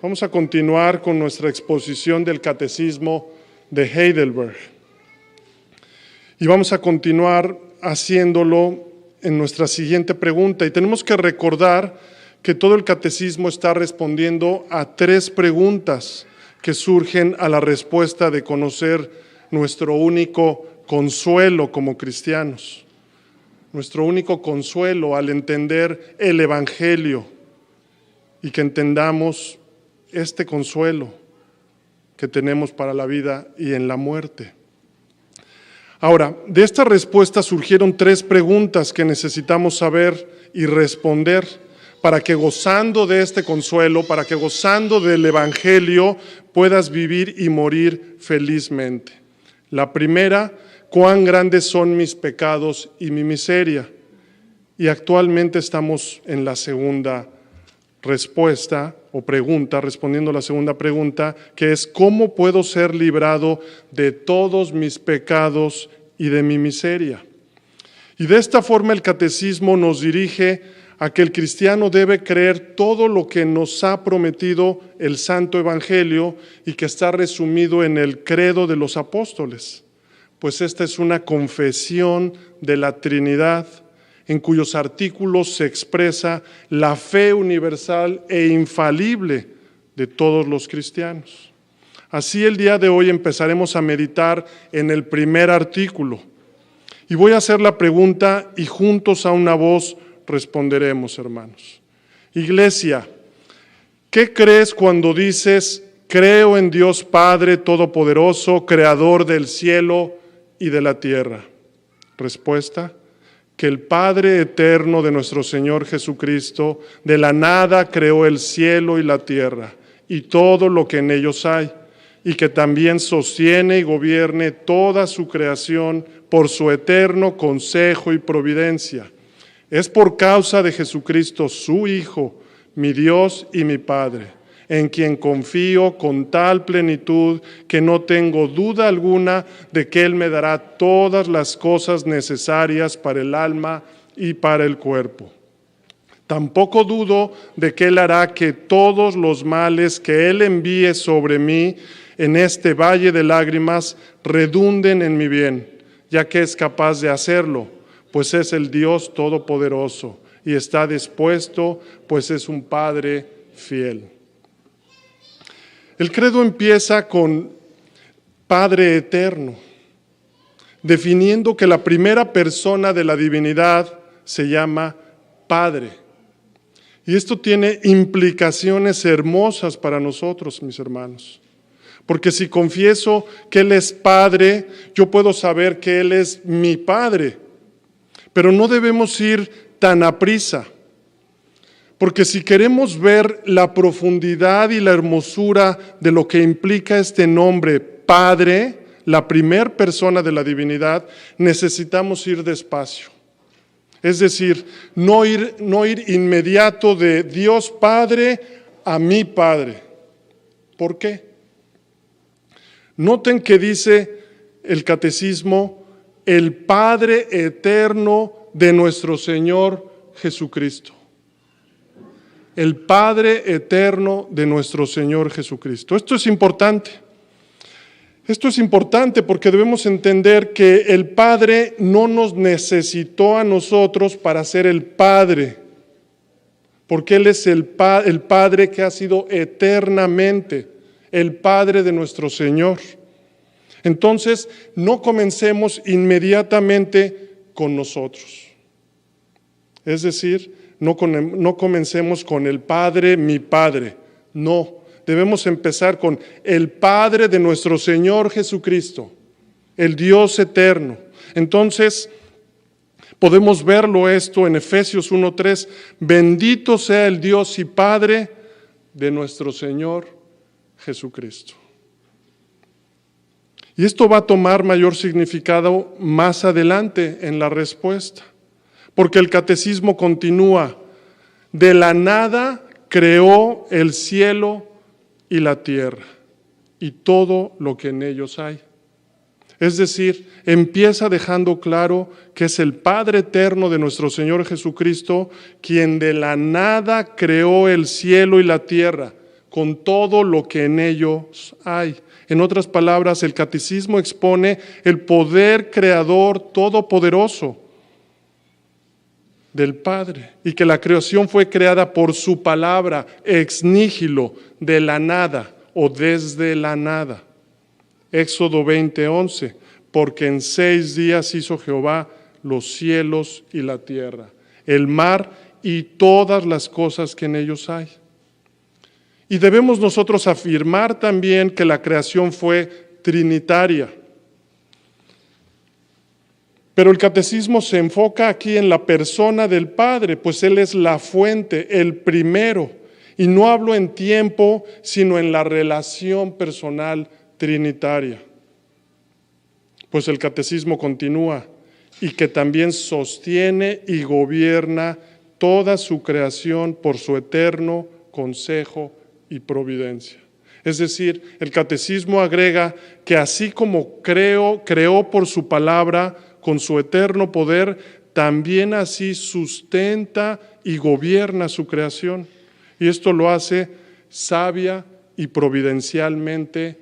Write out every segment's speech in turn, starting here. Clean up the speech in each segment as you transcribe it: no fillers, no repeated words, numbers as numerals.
Vamos a continuar con nuestra exposición del Catecismo de Heidelberg. Y vamos a continuar haciéndolo en nuestra siguiente pregunta. Y tenemos que recordar que todo el Catecismo está respondiendo a 3 preguntas que surgen a la respuesta de conocer nuestro único consuelo como cristianos. Nuestro único consuelo al entender el Evangelio y que entendamos este consuelo que tenemos para la vida y en la muerte. Ahora, de esta respuesta surgieron 3 preguntas que necesitamos saber y responder para que gozando de este consuelo, para que gozando del Evangelio puedas vivir y morir felizmente. La primera, ¿cuán grandes son mis pecados y mi miseria? Y actualmente estamos en la segunda respuesta o pregunta, respondiendo a la segunda pregunta, que es ¿cómo puedo ser librado de todos mis pecados y de mi miseria? Y de esta forma el Catecismo nos dirige a que el cristiano debe creer todo lo que nos ha prometido el Santo Evangelio y que está resumido en el credo de los apóstoles, pues esta es una confesión de la Trinidad, en cuyos artículos se expresa la fe universal e infalible de todos los cristianos. Así el día de hoy empezaremos a meditar en el primer artículo. Y voy a hacer la pregunta y juntos a una voz responderemos, hermanos. Iglesia, ¿qué crees cuando dices, creo en Dios Padre Todopoderoso, Creador del cielo y de la tierra? Respuesta: que el Padre eterno de nuestro Señor Jesucristo, de la nada creó el cielo y la tierra, y todo lo que en ellos hay, y que también sostiene y gobierne toda su creación por su eterno consejo y providencia. Es por causa de Jesucristo, su Hijo, mi Dios y mi Padre, en quien confío con tal plenitud que no tengo duda alguna de que Él me dará todas las cosas necesarias para el alma y para el cuerpo. Tampoco dudo de que Él hará que todos los males que Él envíe sobre mí en este valle de lágrimas redunden en mi bien, ya que es capaz de hacerlo, pues es el Dios Todopoderoso y está dispuesto, pues es un Padre fiel. El credo empieza con Padre Eterno, definiendo que la primera persona de la divinidad se llama Padre. Y esto tiene implicaciones hermosas para nosotros, mis hermanos. Porque si confieso que Él es Padre, yo puedo saber que Él es mi Padre. Pero no debemos ir tan aprisa. Porque si queremos ver la profundidad y la hermosura de lo que implica este nombre Padre, la primer persona de la divinidad, necesitamos ir despacio. Es decir, no ir inmediato de Dios Padre a mi Padre. ¿Por qué? Noten que dice el Catecismo, el Padre eterno de nuestro Señor Jesucristo. El Padre eterno de nuestro Señor Jesucristo. Esto es importante. Esto es importante porque debemos entender que el Padre no nos necesitó a nosotros para ser el Padre, porque Él es el Padre que ha sido eternamente el Padre de nuestro Señor. Entonces, no comencemos inmediatamente con nosotros. Es decir, no comencemos con el Padre, mi Padre. No, debemos empezar con el Padre de nuestro Señor Jesucristo, el Dios eterno. Entonces, podemos verlo esto en Efesios 1:3. Bendito sea el Dios y Padre de nuestro Señor Jesucristo. Y esto va a tomar mayor significado más adelante en la respuesta. Porque el Catecismo continúa, de la nada creó el cielo y la tierra, y todo lo que en ellos hay. Es decir, empieza dejando claro que es el Padre eterno de nuestro Señor Jesucristo quien de la nada creó el cielo y la tierra, con todo lo que en ellos hay. En otras palabras, el catecismo expone el poder creador todopoderoso del Padre y que la creación fue creada por su palabra, ex nihilo, de la nada o desde la nada. Éxodo 20:11, porque en 6 días hizo Jehová los cielos y la tierra, el mar y todas las cosas que en ellos hay. Y debemos nosotros afirmar también que la creación fue trinitaria. Pero el catecismo se enfoca aquí en la persona del Padre, pues Él es la fuente, el primero. Y no hablo en tiempo, sino en la relación personal trinitaria. Pues el catecismo continúa, y que también sostiene y gobierna toda su creación por su eterno consejo y providencia. Es decir, el catecismo agrega que así como creó por su palabra con su eterno poder, también así sustenta y gobierna su creación. Y esto lo hace sabia y providencialmente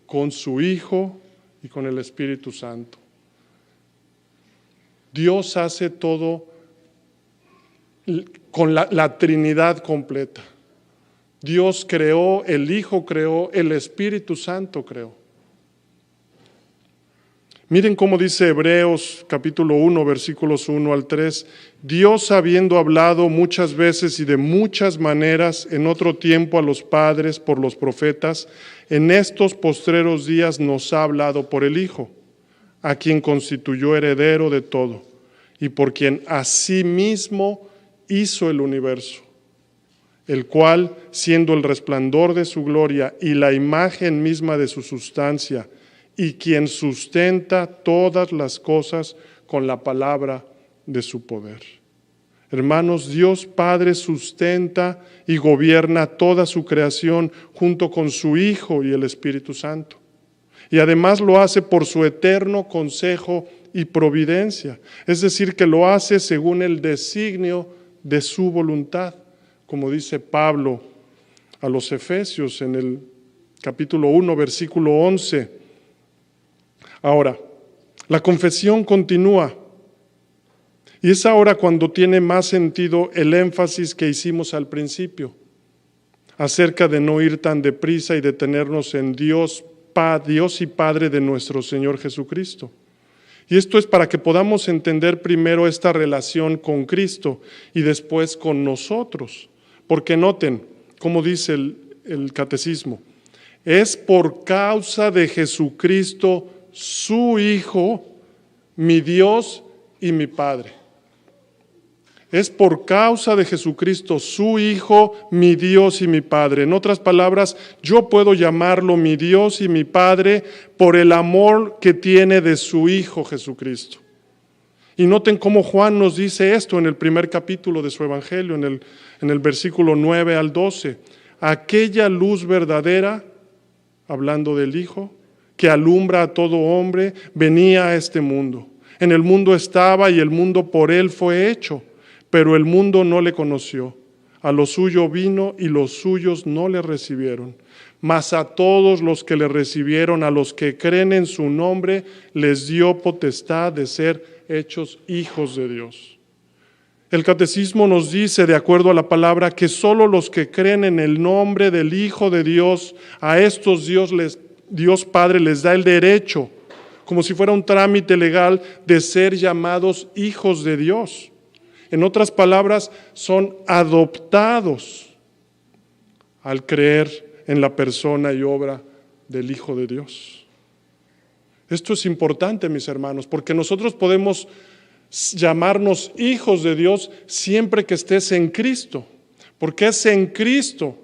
con su Hijo y con el Espíritu Santo. Dios hace todo con la Trinidad completa. Dios creó, el Hijo creó, el Espíritu Santo creó. Miren cómo dice Hebreos capítulo 1, versículos 1 al 3. Dios, habiendo hablado muchas veces y de muchas maneras en otro tiempo a los padres por los profetas, en estos postreros días nos ha hablado por el Hijo, a quien constituyó heredero de todo, y por quien asimismo hizo el universo, el cual, siendo el resplandor de su gloria y la imagen misma de su sustancia, y quien sustenta todas las cosas con la palabra de su poder. Hermanos, Dios Padre sustenta y gobierna toda su creación junto con su Hijo y el Espíritu Santo. Y además lo hace por su eterno consejo y providencia, es decir, que lo hace según el designio de su voluntad, como dice Pablo a los Efesios en el capítulo 1, versículo 11. Ahora, la confesión continúa, y es ahora cuando tiene más sentido el énfasis que hicimos al principio, acerca de no ir tan deprisa y detenernos en Dios y Padre de nuestro Señor Jesucristo. Y esto es para que podamos entender primero esta relación con Cristo y después con nosotros. Porque noten, como dice el catecismo, es por causa de Jesucristo, su Hijo, mi Dios y mi Padre. Es por causa de Jesucristo, su Hijo, mi Dios y mi Padre. En otras palabras, yo puedo llamarlo mi Dios y mi Padre por el amor que tiene de su Hijo Jesucristo. Y noten cómo Juan nos dice esto en el primer capítulo de su Evangelio, en el versículo 9 al 12. Aquella luz verdadera, hablando del Hijo, que alumbra a todo hombre, venía a este mundo. En el mundo estaba y el mundo por él fue hecho, pero el mundo no le conoció. A lo suyo vino y los suyos no le recibieron. Mas a todos los que le recibieron, a los que creen en su nombre, les dio potestad de ser hechos hijos de Dios. El catecismo nos dice, de acuerdo a la palabra, que solo los que creen en el nombre del Hijo de Dios, a estos Dios Padre les da el derecho, como si fuera un trámite legal, de ser llamados hijos de Dios. En otras palabras, son adoptados al creer en la persona y obra del Hijo de Dios. Esto es importante, mis hermanos, porque nosotros podemos llamarnos hijos de Dios siempre que estés en Cristo, porque es en Cristo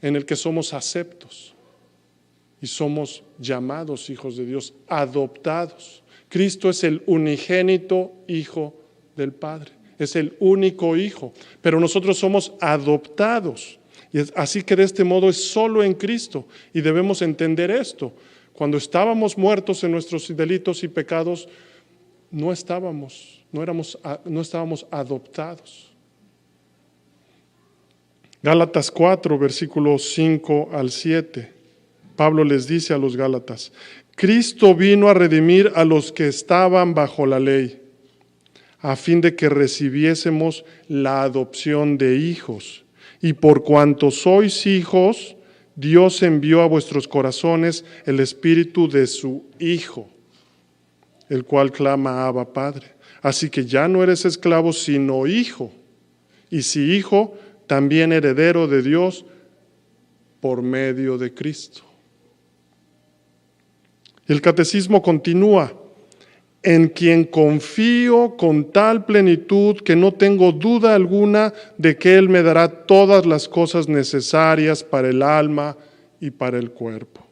en el que somos aceptos y somos llamados hijos de Dios, adoptados. Cristo es el unigénito Hijo del Padre, es el único Hijo, pero nosotros somos adoptados. Y así que de este modo es solo en Cristo, y debemos entender esto. Cuando estábamos muertos en nuestros delitos y pecados, no estábamos adoptados. Gálatas 4, versículos 5 al 7. Pablo les dice a los Gálatas: Cristo vino a redimir a los que estaban bajo la ley, a fin de que recibiésemos la adopción de hijos. Y por cuanto sois hijos, Dios envió a vuestros corazones el espíritu de su Hijo, el cual clama: Abba, Padre. Así que ya no eres esclavo, sino hijo. Y si hijo, también heredero de Dios por medio de Cristo. El catecismo continúa: en quien confío con tal plenitud que no tengo duda alguna de que Él me dará todas las cosas necesarias para el alma y para el cuerpo.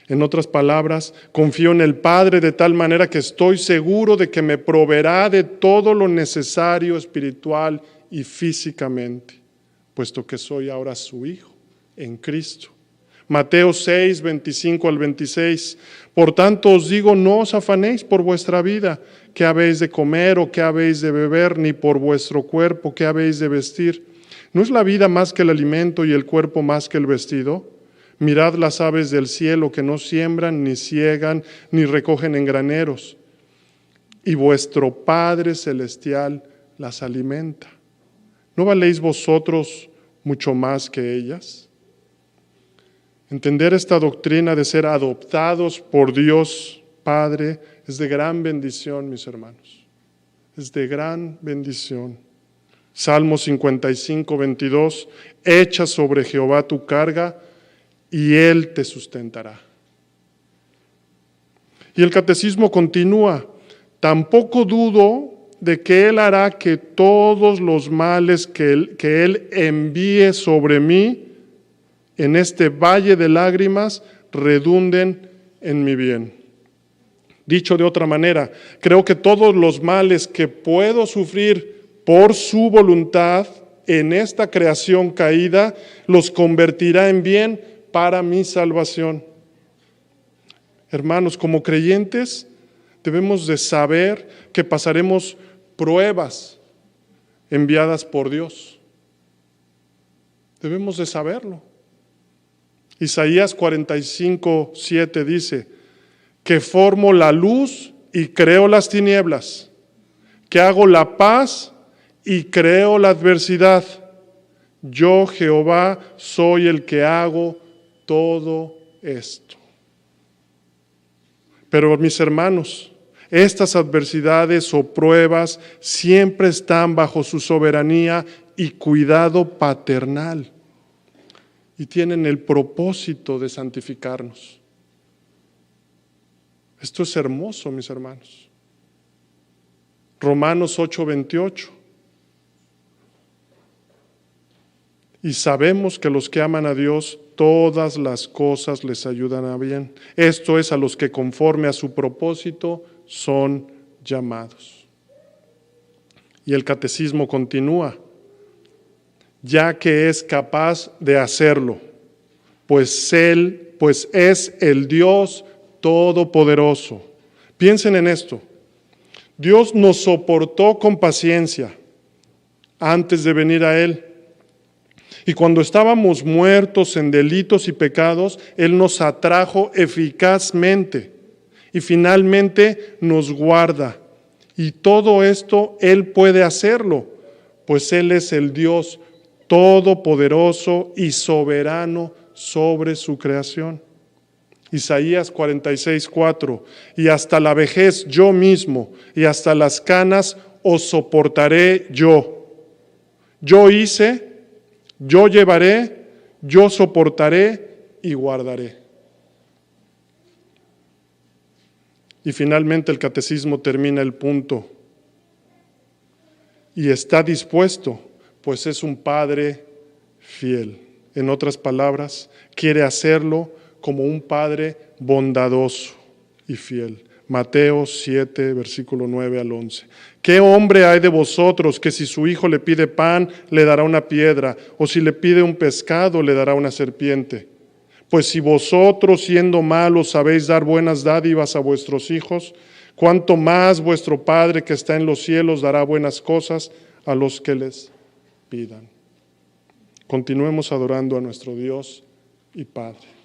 En otras palabras, confío en el Padre de tal manera que estoy seguro de que me proveerá de todo lo necesario espiritual y físicamente, puesto que soy ahora su Hijo en Cristo. Mateo 6, 25 al 26. Por tanto os digo, no os afanéis por vuestra vida, qué habéis de comer o qué habéis de beber, ni por vuestro cuerpo, qué habéis de vestir. ¿No es la vida más que el alimento y el cuerpo más que el vestido? Mirad las aves del cielo, que no siembran, ni siegan, ni recogen en graneros, y vuestro Padre celestial las alimenta. ¿No valéis vosotros mucho más que ellas? Entender esta doctrina de ser adoptados por Dios Padre es de gran bendición, mis hermanos. Es de gran bendición. Salmo 55, 22. Echa sobre Jehová tu carga y Él te sustentará. Y el catecismo continúa: tampoco dudo de que Él hará que todos los males que Él envíe sobre mí en este valle de lágrimas redunden en mi bien. Dicho de otra manera, creo que todos los males que puedo sufrir por su voluntad en esta creación caída, los convertirá en bien para mi salvación. Hermanos, como creyentes, debemos de saber que pasaremos pruebas enviadas por Dios. Debemos de saberlo. Isaías 45, 7 dice: que formo la luz y creo las tinieblas, que hago la paz y creo la adversidad. Yo, Jehová, soy el que hago todo esto. Pero mis hermanos, estas adversidades o pruebas siempre están bajo su soberanía y cuidado paternal, y tienen el propósito de santificarnos. Esto es hermoso, mis hermanos. Romanos 8:28. Y sabemos que los que aman a Dios, todas las cosas les ayudan a bien. Esto es, a los que conforme a su propósito son llamados. Y el catecismo continúa: ya que es capaz de hacerlo, pues es el Dios Todopoderoso. Piensen en esto: Dios nos soportó con paciencia antes de venir a Él. Y cuando estábamos muertos en delitos y pecados, Él nos atrajo eficazmente y finalmente nos guarda. Y todo esto Él puede hacerlo, pues Él es el Dios todopoderoso y soberano sobre su creación. Isaías 46:4. Y hasta la vejez yo mismo, y hasta las canas os soportaré yo. Yo hice, yo llevaré, yo soportaré y guardaré. Y finalmente el catecismo termina el punto: y está dispuesto, pues es un Padre fiel. En otras palabras, quiere hacerlo como un Padre bondadoso y fiel. Mateo 7, versículo 9 al 11. ¿Qué hombre hay de vosotros que si su hijo le pide pan, le dará una piedra? O si le pide un pescado, le dará una serpiente? Pues si vosotros, siendo malos, sabéis dar buenas dádivas a vuestros hijos, ¿cuánto más vuestro Padre que está en los cielos dará buenas cosas a los que les pidan. Continuemos adorando a nuestro Dios y Padre.